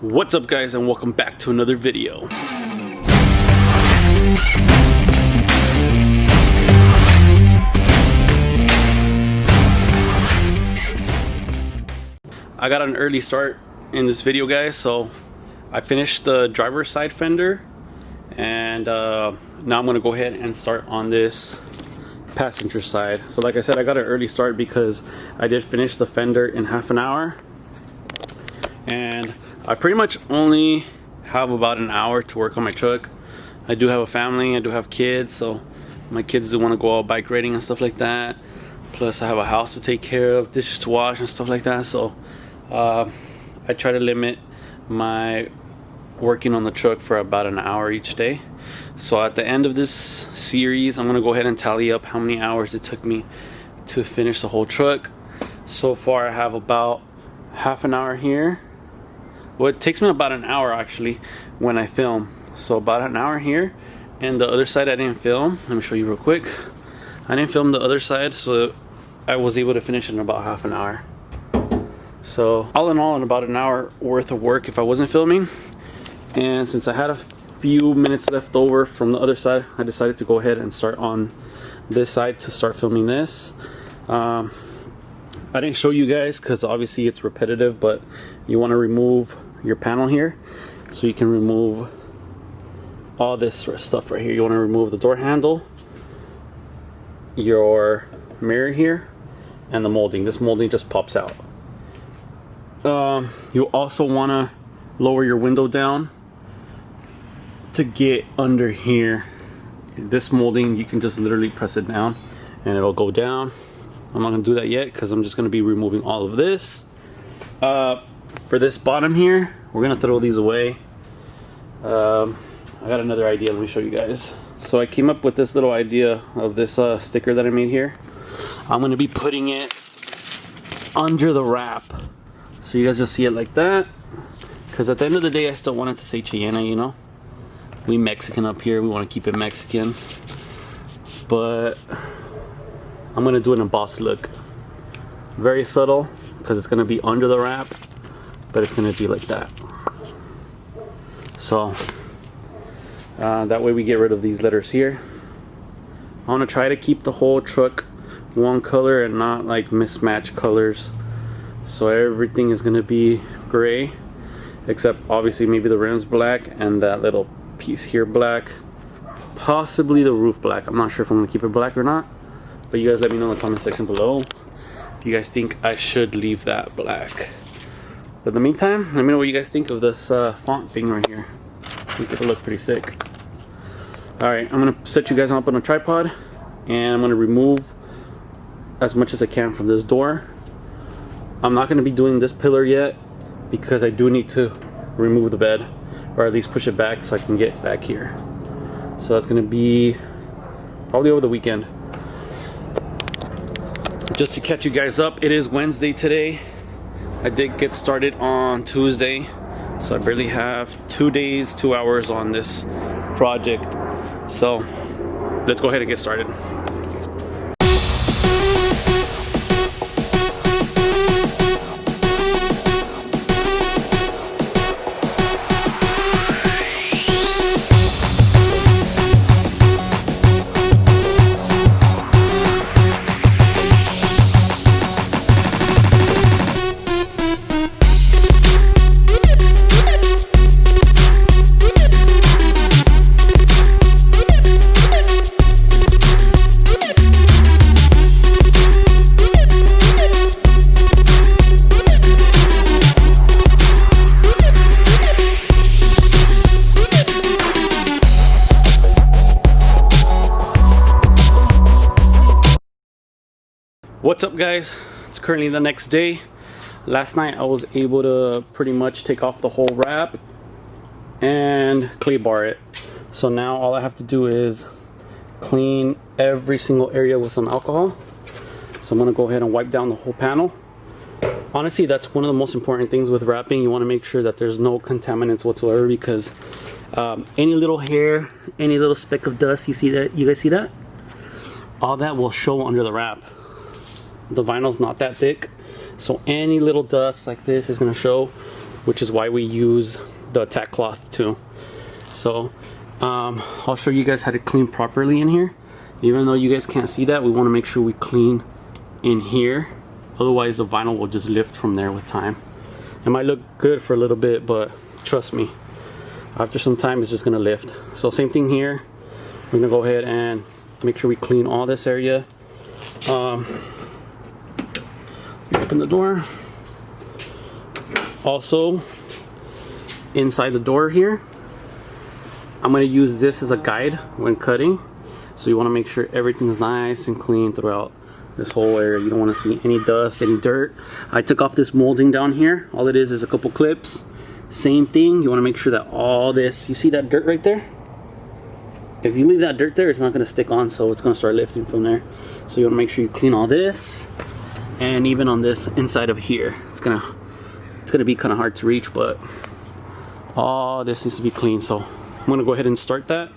What's up guys, and welcome back to another video. I got an early start in this video guys, so I finished the driver's side fender and now I'm gonna go ahead and start on this passenger side. So like I said, I got an early start because I did finish the fender in half an hour, and I pretty much only have about an hour to work on my truck. I do have a family, I do have kids, so my kids do want to go out bike riding and stuff like that. Plus I have a house to take care of, dishes to wash and stuff like that, so I try to limit my working on the truck for about an hour each day. So at the end of this series, I'm going to go ahead and tally up how many hours it took me to finish the whole truck. So far I have about half an hour here. Well, it takes me about an hour actually when I film. So about an hour here, and the other side I didn't film. Let me show you real quick. I didn't film the other side, so I was able to finish in about half an hour. So all in all, in about an hour worth of work if I wasn't filming. And since I had a few minutes left over from the other side, I decided to go ahead and start on this side to start filming this. I didn't show you guys because obviously it's repetitive, but you want to remove your panel here so you can remove all this sort of stuff right here. You want to remove the door handle, your mirror here, and the molding. This molding just pops out. You also want to lower your window down to get under here. This molding, you can just literally press it down and it'll go down. I'm not going to do that yet because I'm just going to be removing all of this. For this bottom here, we're going to throw these away. I got another idea, let me show you guys. So I came up with this little idea of this sticker that I made here. I'm going to be putting it under the wrap, so you guys will see it like that. Because at the end of the day, I still want it to say Cheyenne, you know. We Mexican up here, we want to keep it Mexican. But I'm going to do an embossed look. Very subtle, because it's going to be under the wrap, but it's going to be like that. So that way we get rid of these letters here. I want to try to keep the whole truck one color and not like mismatch colors. So everything is going to be gray, except obviously maybe the rim's black and that little piece here black, possibly the roof black. I'm not sure if I'm going to keep it black or not, but you guys let me know in the comment section below if you guys think I should leave that black. But in the meantime, let me know what you guys think of this font thing right here. I think it'll look pretty sick. Alright, I'm going to set you guys up on a tripod, and I'm going to remove as much as I can from this door. I'm not going to be doing this pillar yet because I do need to remove the bed, or at least push it back so I can get back here. So that's going to be probably over the weekend. Just to catch you guys up, it is Wednesday today. I did get started on Tuesday, so I barely have 2 days, 2 hours on this project. So let's go ahead and get started. What's up guys, it's currently the next day. Last night I was able to pretty much take off the whole wrap and clay bar it. So now all I have to do is clean every single area with some alcohol. So I'm going to go ahead and wipe down the whole panel. Honestly, that's one of the most important things with wrapping. You want to make sure that there's no contaminants whatsoever, because any little hair, any little speck of dust, you see that, you guys see that? All that will show under the wrap. The vinyl's not that thick, so any little dust like this is going to show. which is why we use the tack cloth too. So I'll show you guys how to clean properly in here. Even though you guys can't see that, we want to make sure we clean in here, otherwise the vinyl will just lift from there with time. It might look good for a little bit, but trust me, after some time it's just gonna lift. So same thing here, we're gonna go ahead and make sure we clean all this area. Open the door. Also, inside the door here, I'm gonna use this as a guide when cutting. So you wanna make sure everything's nice and clean throughout this whole area. You don't wanna see any dust, any dirt. I took off this molding down here. All it is a couple clips. Same thing, you wanna make sure that all this, you see that dirt right there? If you leave that dirt there, it's not gonna stick on, so it's gonna start lifting from there. So you wanna make sure you clean all this, and even on this inside of here. It's gonna be kinda hard to reach, but all this needs to be clean. So I'm gonna go ahead and start that.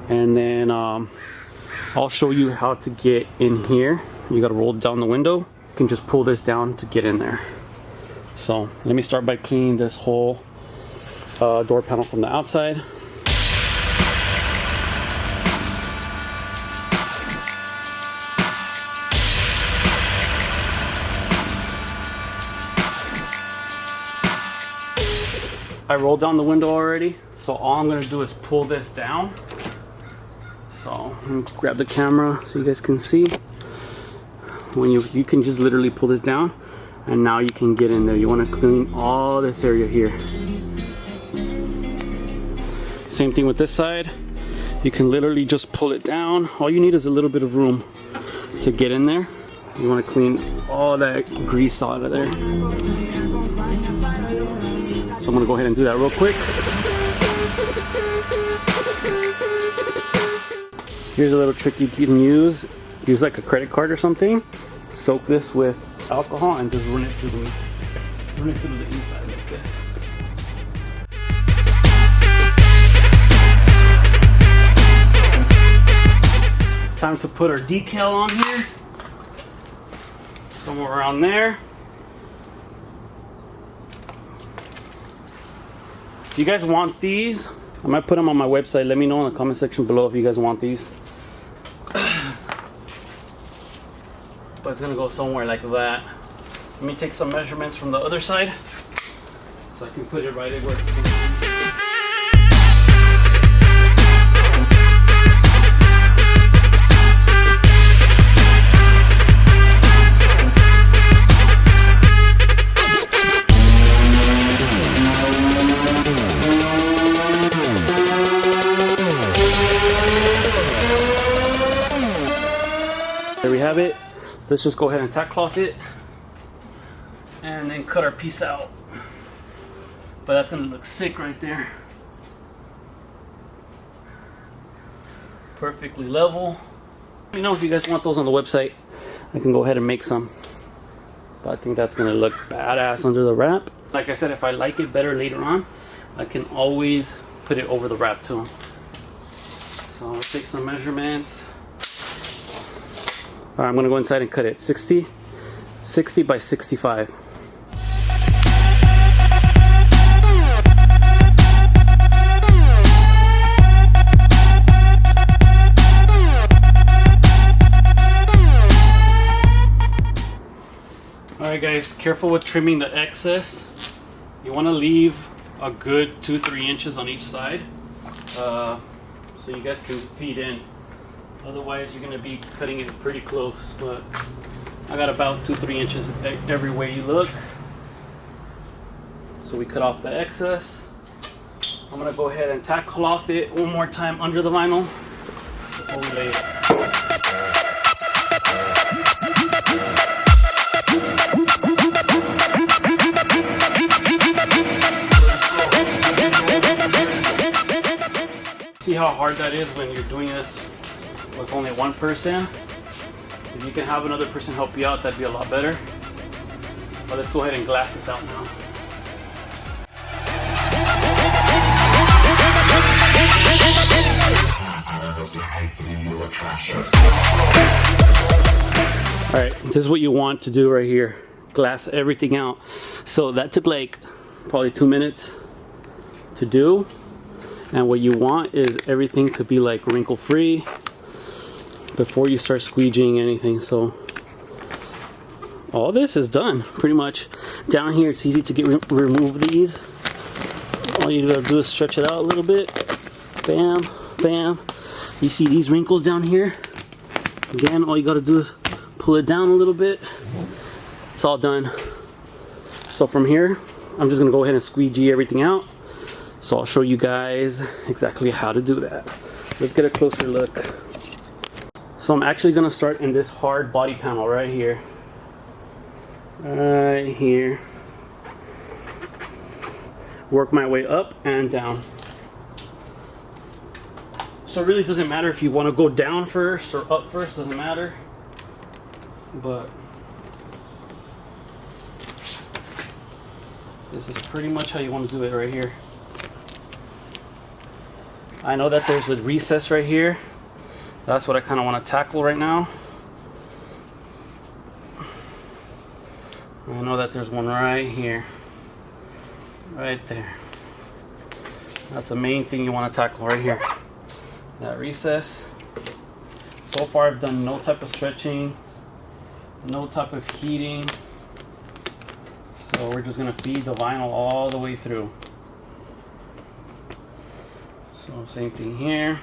And then I'll show you how to get in here. You gotta roll down the window. You can just pull this down to get in there. So let me start by cleaning this whole door panel from the outside. I rolled down the window already, so all I'm gonna do is pull this down. So let me grab the camera so you guys can see. When you can just literally pull this down, and now you can get in there. You want to clean all this area here. Same thing with this side. You can literally just pull it down. All you need is a little bit of room to get in there. You want to clean all that grease out of there. So I'm gonna go ahead and do that real quick. Here's a little trick you can use. Use like a credit card or something. Soak this with alcohol and just run it through the inside like this. It's time to put our decal on here. Somewhere around there. If you guys want these, I might put them on my website. Let me know in the comment section below if you guys want these. But it's gonna go somewhere like that. Let me take some measurements from the other side so I can put it right where it's going. There we have it. Let's just go ahead and tack cloth it and then cut our piece out. But that's gonna look sick right there. Perfectly level. Let me know if you guys want those on the website. I can go ahead and make some. But I think that's gonna look badass under the wrap. Like I said, if I like it better later on, I can always put it over the wrap too. So let's take some measurements. Alright, I'm gonna go inside and cut it 60 by 65. Alright guys, careful with trimming the excess. You want to leave a good 2-3 inches on each side so you guys can feed in. Otherwise you're going to be cutting it pretty close, but I got about 2-3 inches every way you look. So we cut off the excess. I'm going to go ahead and tack cloth it one more time under the vinyl before we lay it. See how hard that is when you're doing this with only one person. If you can have another person help you out, that'd be a lot better. But let's go ahead and glass this out now. Alright, this is what you want to do right here. Glass everything out. So that took like probably 2 minutes to do. And what you want is everything to be like wrinkle free before you start squeegeeing anything. So all this is done pretty much. Down here it's easy to remove these. All you gotta do is stretch it out a little bit. Bam, bam. You see these wrinkles down here? Again, all you gotta do is pull it down a little bit. It's all done. So from here, I'm just gonna go ahead and squeegee everything out. So I'll show you guys exactly how to do that. Let's get a closer look. So I'm actually gonna start in this hard body panel right here. Right here. Work my way up and down. So it really doesn't matter if you want to go down first or up first, doesn't matter. But this is pretty much how you want to do it right here. I know that there's a recess right here. That's what I kind of want to tackle right now. I know that there's one right here. Right there. That's the main thing you want to tackle right here. That recess. So far I've done no type of stretching, no type of heating. So we're just going to feed the vinyl all the way through. So same thing here.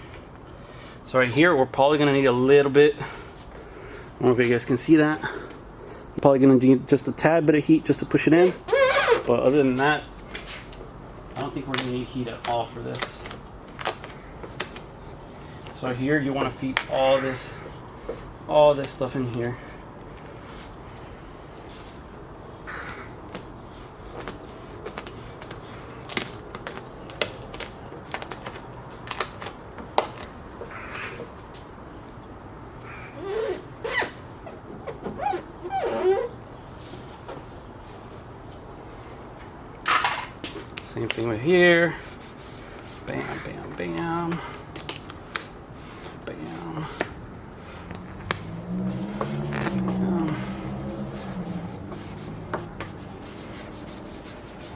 So right here we're probably going to need a little bit. I don't know if you guys can see that. I'm probably going to need just a tad bit of heat just to push it in. But other than that, I don't think we're going to need heat at all for this. So here you want to feed all this stuff in here. Same thing with here. Bam, bam, bam. Bam. Bam.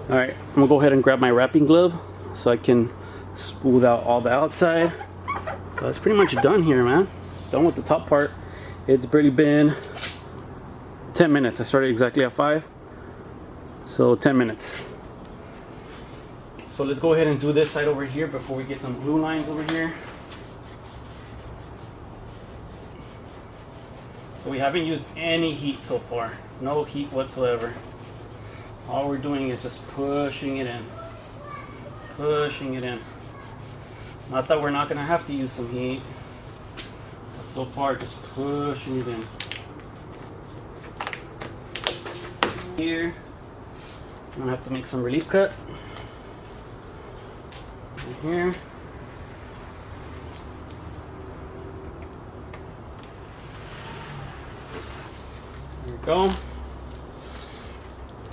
Alright, I'm gonna go ahead and grab my wrapping glove so I can smooth out all the outside. So that's pretty much done here, man. Done with the top part. It's barely been 10 minutes. I started exactly at 5. So 10 minutes. So let's go ahead and do this side over here before we get some glue lines over here. So we haven't used any heat so far. No heat whatsoever. All we're doing is just pushing it in. Pushing it in. Not that we're not going to have to use some heat. But so far just pushing it in. Here. I'm going to have to make some relief cut. Here. There we go.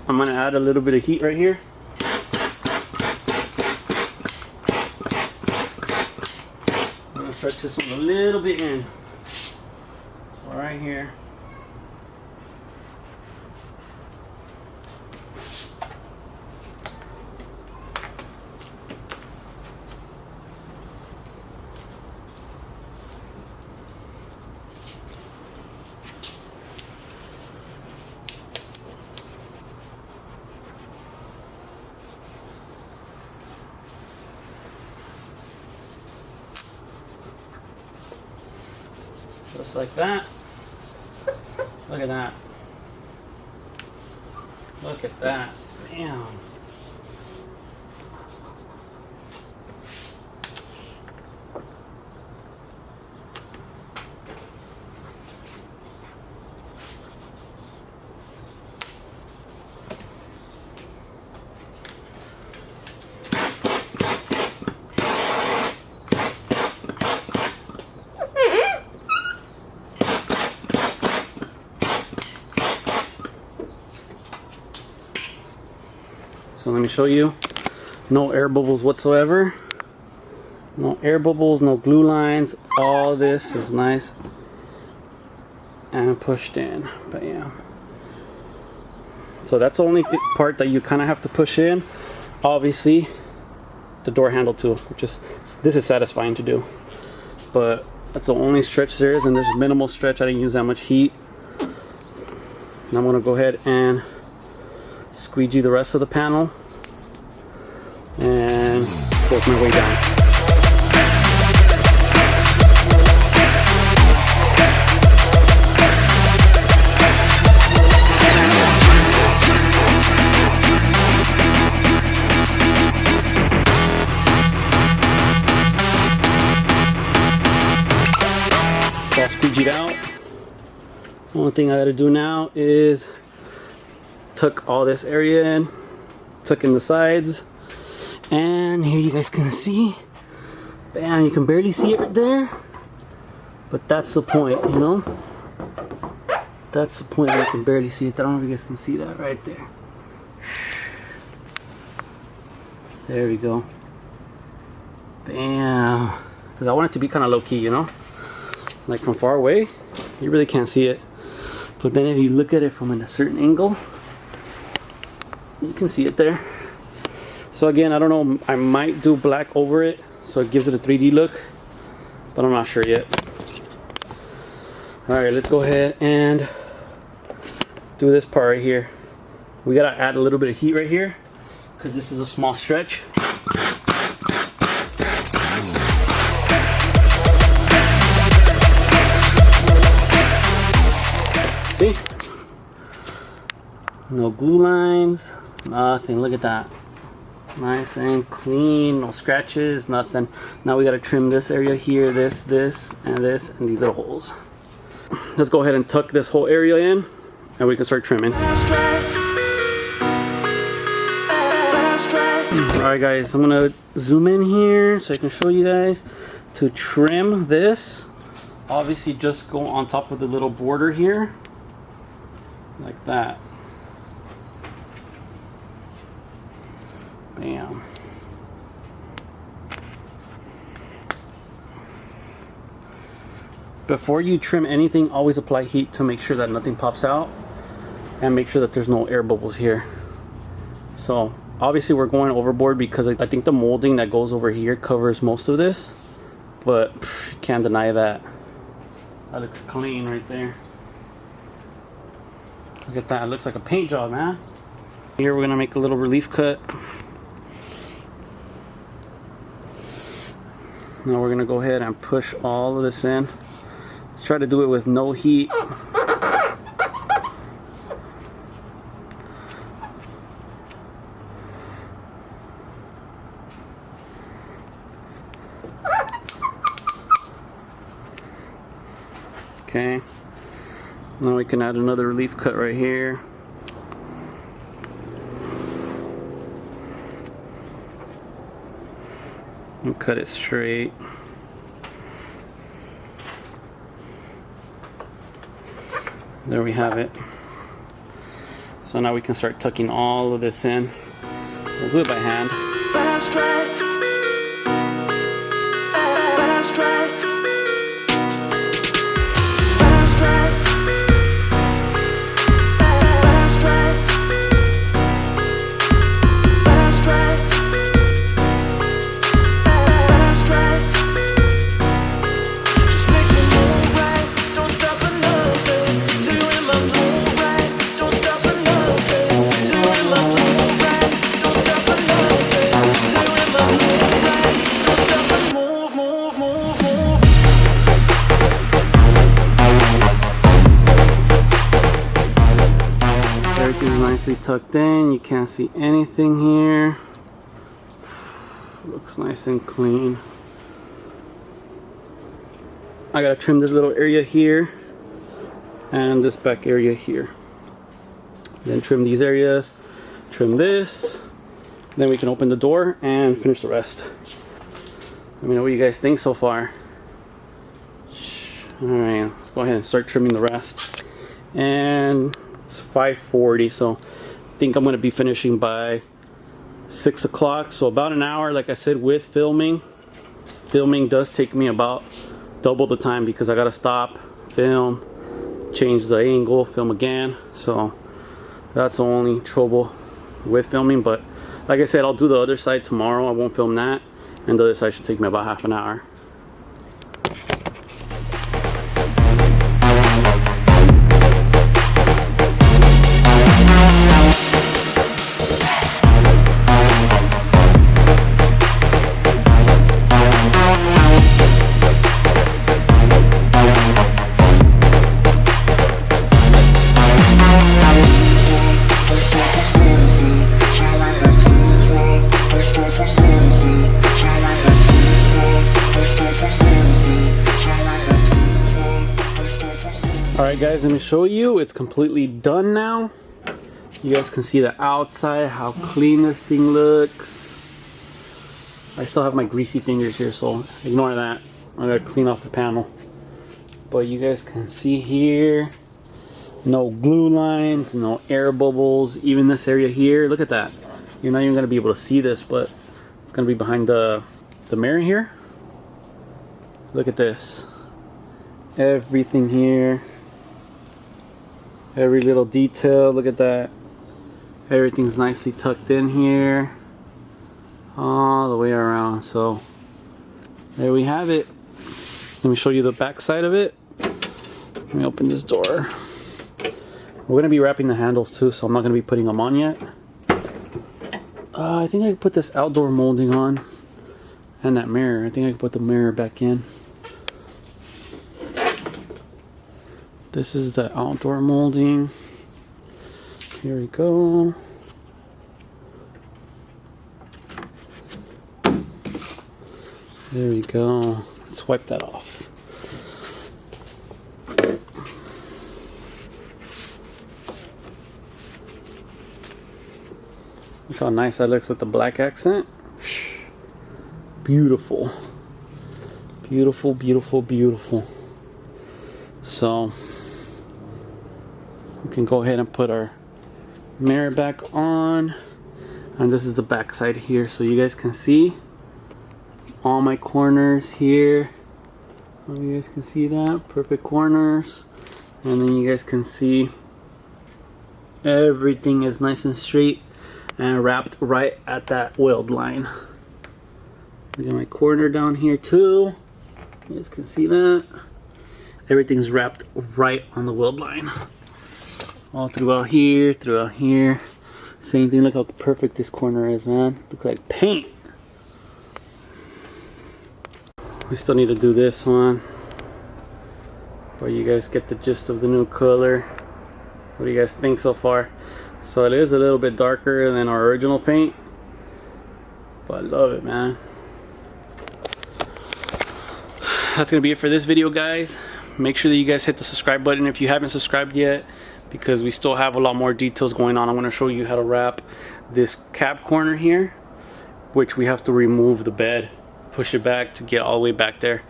I'm gonna add a little bit of heat right here. I'm gonna stretch this one a little bit in. So right here. Just like that. Look at that. Look at that. Damn. So let me show you. No air bubbles whatsoever. No air bubbles, no glue lines. All this is nice and pushed in. But yeah. So that's the only part that you kind of have to push in. Obviously, the door handle too, which is, this is satisfying to do. But that's the only stretch there is, and there's minimal stretch. I didn't use that much heat. And I'm gonna go ahead and squeegee the rest of the panel and work my way down. All squeegeed out. Only thing I gotta do now is tuck all this area in, tuck in the sides, and here you guys can see, bam, you can barely see it right there, but that's the point, you know? That's the point, you can barely see it. I don't know if you guys can see that right there. There we go. Bam. Because I want it to be kind of low-key, you know? Like from far away, you really can't see it. But then if you look at it from a certain angle, you can see it there. So again, I don't know, I might do black over it so it gives it a 3D look, but I'm not sure yet. Alright, let's go ahead and do this part right here. We gotta add a little bit of heat right here because this is a small stretch. See? No glue lines, nothing. Look at that. Nice and clean, no scratches, nothing. Now we gotta trim this area here, this, and these little holes. Let's go ahead and tuck this whole area in and we can start trimming. Alright guys, I'm gonna zoom in here so I can show you guys. To trim this, obviously just go on top of the little border here. Like that. Bam. Before you trim anything, always apply heat to make sure that nothing pops out and make sure that there's no air bubbles here. So obviously we're going overboard because I think the molding that goes over here covers most of this, but can't deny that. That looks clean right there. Look at that, it looks like a paint job, man. Here we're gonna make a little relief cut. Now we're gonna go ahead and push all of this in. Let's try to do it with no heat. Okay. Now we can add another relief cut right here. And cut it straight. There we have it. So now we can start tucking all of this in. We'll do it by hand. Fast track. Fast track. Fast track. Fast track. Fast track. Fast track. Just make me move right. Don't stop for nothing. Till you're in my groove right. Don't stop for nothing. Till you're in my groove right. Don't stop for nothing. Till you're in my groove right. Don't stop for move, move, move, move. Everything's nicely tucked in. You can't see anything here. Looks nice and clean. I gotta trim this little area here and this back area here. Then trim these areas, trim this. Then we can open the door and finish the rest. Let me know what you guys think so far. Alright, let's go ahead and start trimming the rest. And it's 5:40, so I think I'm going to be finishing by 6 o'clock. So about an hour, like I said, with filming. Filming does take me about double the time because I got to stop, film, change the angle, film again. So That's the only trouble with filming, but like I said, I'll do the other side tomorrow. I won't film that, and the other side should take me about half an hour. Alright guys, let me show you. It's completely done now. You guys can see the outside, how clean this thing looks. I still have my greasy fingers here, so ignore that. I gotta clean off the panel. But you guys can see here, no glue lines, no air bubbles. Even this area here, look at that. You're not even gonna be able to see this, but it's gonna be behind the mirror here. Look at this. Everything here. Every little detail, look at that. Everything's nicely tucked in here. All the way around. So there we have it. Let me show you the back side of it. Let me open this door. We're going to be wrapping the handles too, so I'm not going to be putting them on yet. I think I can put this outdoor molding on. And that mirror. I think I can put the mirror back in. This is the outdoor molding. Here we go. There we go. Let's wipe that off. Look how nice that looks with the black accent. Beautiful. Beautiful, beautiful, beautiful. So we can go ahead and put our mirror back on, and this is the back side here, so you guys can see all my corners here. You guys can see that, perfect corners, and then you guys can see everything is nice and straight and wrapped right at that weld line. Look at my corner down here too. You guys can see that. Everything's wrapped right on the weld line. All throughout here, Same thing, look how perfect this corner is, man. Looks like paint. We still need to do this one. But you guys get the gist of the new color. What do you guys think so far? So it is a little bit darker than our original paint. But I love it, man. That's gonna be it for this video, guys. Make sure that you guys hit the subscribe button if you haven't subscribed yet, because we still have a lot more details going on. I'm going to show you how to wrap this cab corner here, which we have to remove the bed, push it back to get all the way back there.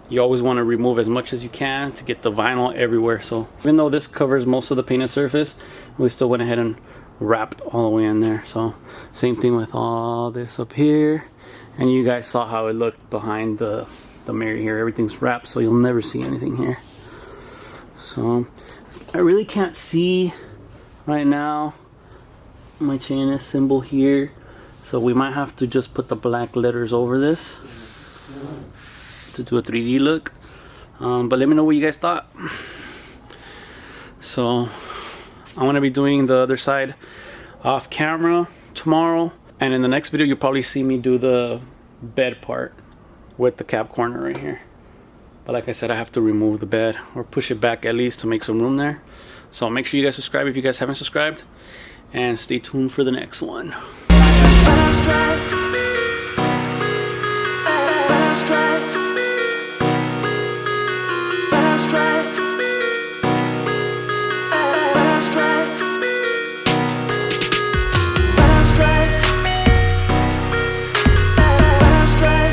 You always want to remove as much as you can to get the vinyl everywhere. So even though this covers most of the painted surface, we still went ahead and wrapped all the way in there. So same thing with all this up here, and you guys saw how it looked behind the mirror here. Everything's wrapped, so you'll never see anything here. So I really can't see right now my chain symbol here, so we might have to just put the black letters over this to do a 3D look. But let me know what you guys thought. So I'm gonna be doing the other side off camera tomorrow, and in the next video you'll probably see me do the bed part with the cab corner right here. But like I said, I have to remove the bed or push it back at least to make some room there. So make sure you guys subscribe if you guys haven't subscribed, and stay tuned for the next one. Fast track.